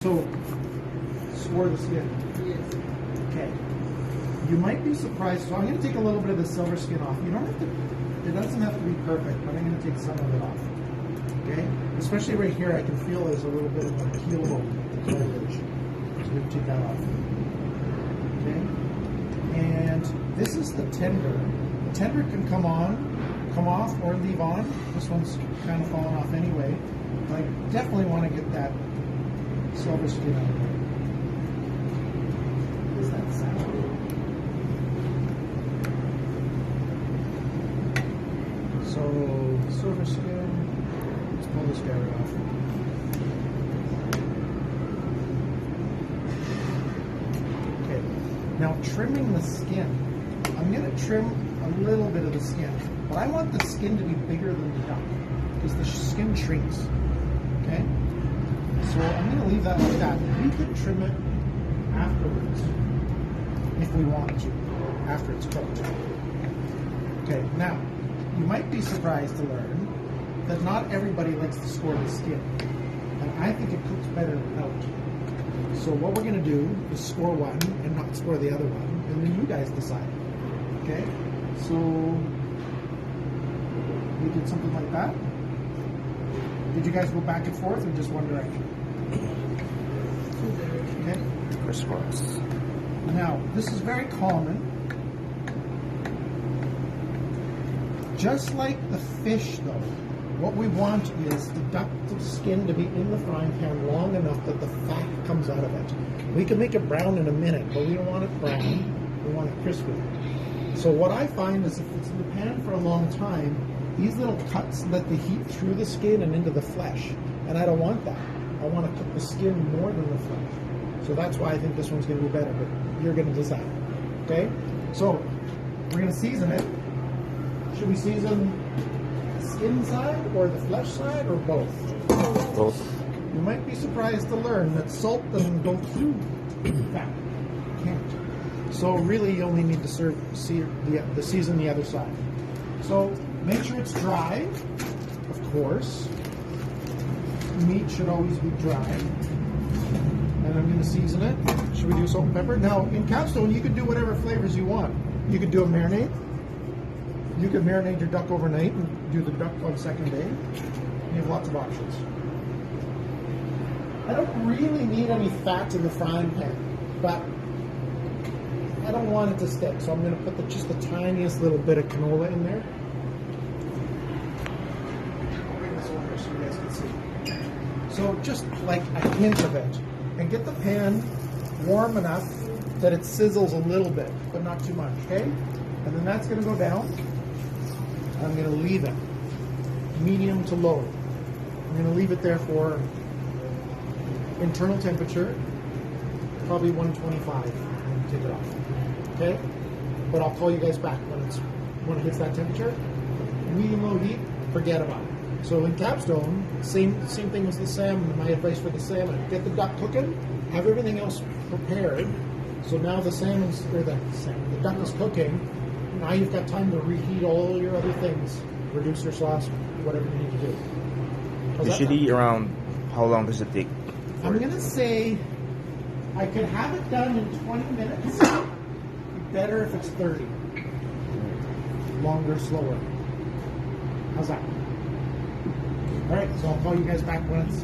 So, swore the skin. Yes. Okay. You might be surprised. So I'm going to take a little bit of the silver skin off. You don't have to. It doesn't have to be perfect, but I'm going to take some of it off. Okay. Especially right here, I can feel there's a little bit of a peel bone, cartilage. So I'm going to take that off. Okay. And this is the tender. The tender can come off, or leave on. This one's kind of falling off anyway. But I definitely want to get that silver skin out of there. Does that sound? So, silver skin, let's pull this guy right off. Okay, now trimming the skin. I'm going to trim a little bit of the skin, but I want the skin to be bigger than the duck because the skin shrinks. Okay? So I'm going to leave that like that. We can trim it afterwards if we want to, after it's cooked. Okay, now, you might be surprised to learn that not everybody likes to score the skin. And I think it cooks better without. So what we're going to do is score one and not score the other one, and then you guys decide. Okay? So, we did something like that. Did you guys go back and forth or just one direction? Okay. Crisscross. Now, this is very common. Just like the fish, though, what we want is the duck skin to be in the frying pan long enough that the fat comes out of it. We can make it brown in a minute, but we don't want it brown. We want it crispy. So what I find is if it's in the pan for a long time, these little cuts let the heat through the skin and into the flesh. And I don't want that. I want to cook the skin more than the flesh. So that's why I think this one's going to be better, but you're going to decide. Okay? So, we're going to season it. Should we season the skin side or the flesh side or both? Both. You might be surprised to learn that salt doesn't go through fat. It can't. So really you only need to season the other side. So make sure it's dry, of course. Meat should always be dry. And I'm going to season it. Should we do salt and pepper? Now, in capstone, you can do whatever flavors you want. You could do a marinade. You could marinate your duck overnight and do the duck on second day. You have lots of options. I don't really need any fat in the frying pan, but I don't want it to stick, so I'm going to put just the tiniest little bit of canola in there. I'll bring this over so you guys can see. So just like a hint of it. And get the pan warm enough that it sizzles a little bit, but not too much, okay? And then that's going to go down. I'm going to leave it medium to low. I'm going to leave it there for internal temperature, probably 125, and take it off. Okay? But I'll call you guys back when it hits that temperature. Medium low heat, forget about it. So in capstone, same thing as the salmon. My advice for the salmon: get the duck cooking, have everything else prepared. So now the the duck is cooking. Now you've got time to reheat all your other things, reduce your sauce, whatever you need to do. Usually around how long does it take? I'm going to say I could have it done in 20 minutes. Better if it's 30. Longer, slower. How's that? All right, so I'll call you guys back when it's